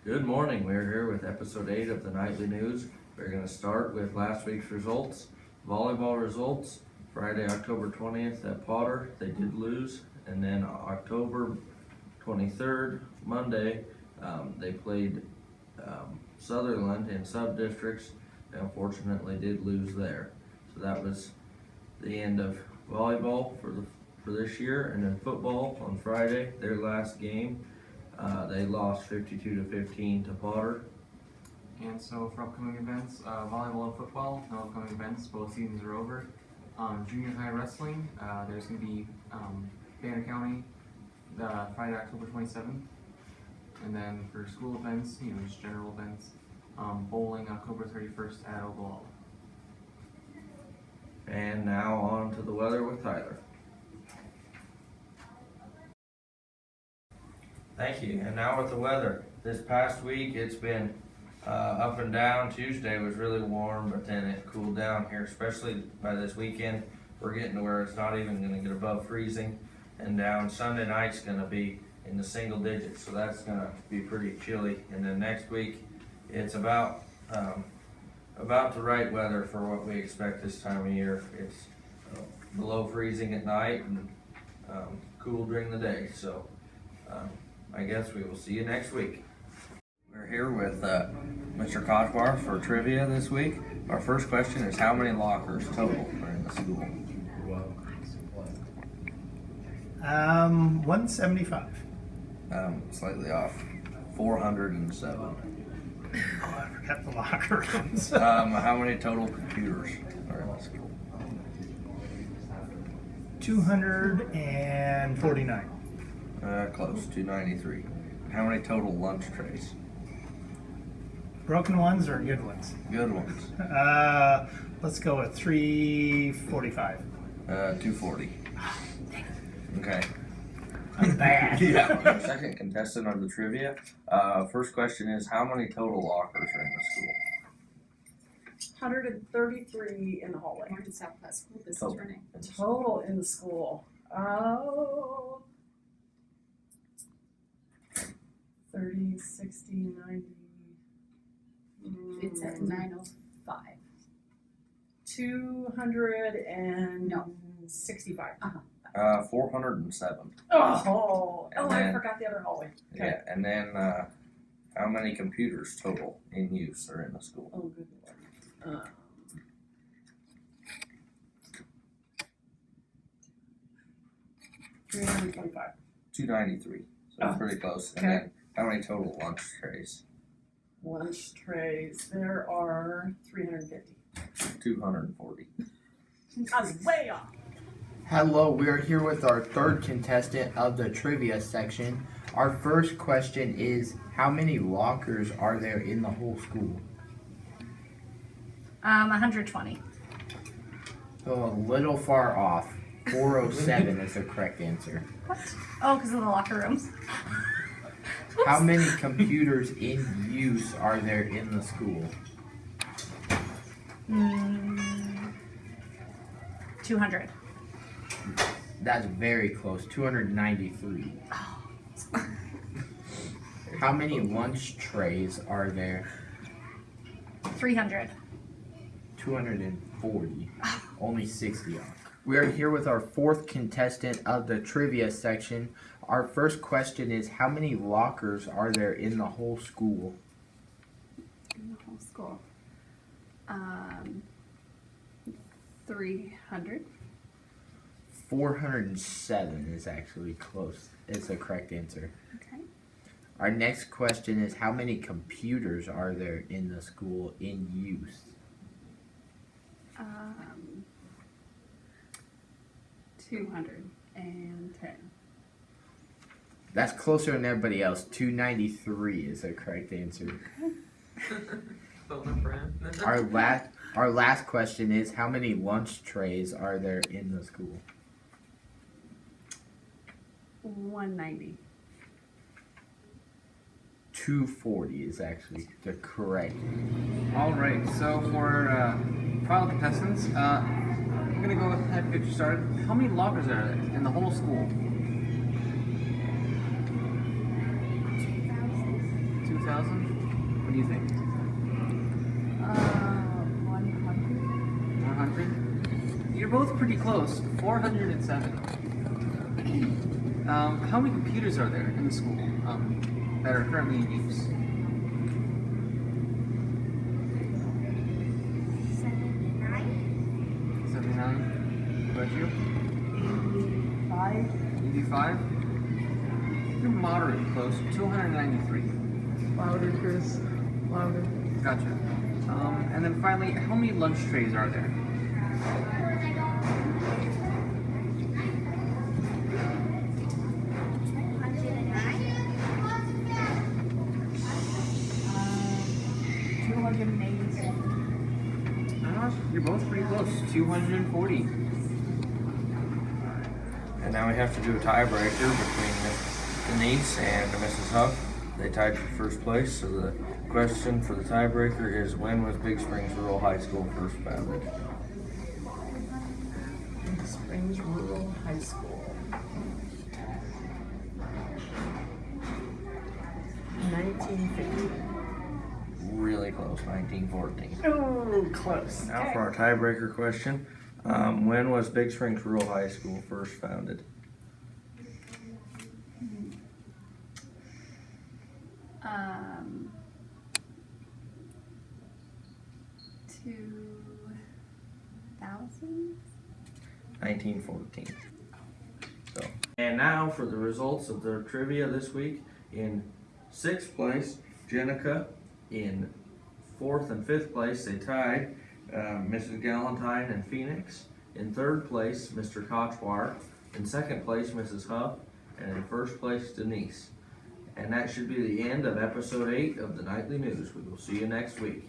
Good morning. We're here with episode 8 of the Nightly News. We're going to start with last week's results. Volleyball results. Friday, October 20th at Potter, they did lose. And then October 23rd, Monday, they played Sutherland in sub-districts. And unfortunately did lose there. So that was the end of volleyball for this year. And then football on Friday, their last game. They lost 52-15 to Potter. And so for upcoming events, volleyball and football, no upcoming events, both seasons are over. Junior high wrestling, there's going to be Banner County Friday, October 27th. And then for school events, just general events, bowling October 31st at Oglala. And now on to the weather with Tyler. Thank you. And now with the weather. This past week it's been up and down. Tuesday was really warm, but then it cooled down here, especially by this weekend. We're getting to where it's not even going to get above freezing. And down Sunday night's going to be in the single digits, so that's going to be pretty chilly. And then next week it's about the right weather for what we expect this time of year. It's below freezing at night and cool during the day. So I guess we will see you next week. We're here with Mr. Kochbar for trivia this week. Our first question is, how many lockers total are in the school? 175. Slightly off. 407. Oh, I forgot the locker rooms. How many total computers are in the school? 249. Close, 293. How many total lunch trays? Broken ones or good ones? Good ones. Let's go with 345. 240. Okay. I'm bad. Yeah. Second contestant of the trivia. First question is, how many total lockers are in the school? 133 in the hallway. North and Southwest School Business Total. Running. Total in the school. 30, 60, 90. It's at 905. 265. 407. Oh, And I then- forgot the other hallway. Okay. Yeah, and then how many computers total in use are in the school? Oh, good lord. 325. 293. So Oh, pretty close. And okay. then how many total lunch trays? Lunch trays. There are 350. 240. I was way off. Hello, we are here with our third contestant of the trivia section. Our first question is, how many lockers are there in the whole school? 120. So a little far off. 407 is the correct answer. What? Oh, because of the locker rooms. How many computers in use are there in the school? 200. That's very close. 293. How many lunch trays are there? 300. 240. Only 60 off. We are here with our fourth contestant of the trivia section. Our first question is, how many lockers are there in the whole school? In the whole school. 300. 407 is actually close. It's the correct answer. Okay. Our next question is, how many computers are there in the school in use? 210. That's closer than everybody else. 293 is the correct answer. Our last question is, how many lunch trays are there in the school? 190. 240 is actually the correct. Alright, so for final contestants, I'm going to go ahead and get you started. How many lockers are there in the whole school? 2,000. 2,000? What do you think? 100. 100? You're both pretty close. 407. How many computers are there in the school that are currently in use? 79. What about you? 85. 85? You're moderately close. 293. Louder, Chris, louder. Gotcha. And then finally, how many lunch trays are there? You're both pretty close. 240. And now we have to do a tiebreaker between Denise and Mrs. Huff. They tied for first place, so the question for the tiebreaker is, when was Big Springs Rural High School first founded? Big Springs Rural High School. 1950. Really close, 1914. Oh, close. Now for our tiebreaker question. When was Big Springs Rural High School first founded? Um, 2000. 1914. So, and now for the results of the trivia this week. In 6th place, Jenica. In 4th and 5th place, they tied Mrs. Galentine and Phoenix. In 3rd place, Mr. Kochwar. In 2nd place, Mrs. Huff. And in 1st place, Denise. And that should be the end of episode 8 of the Nightly News. We will see you next week.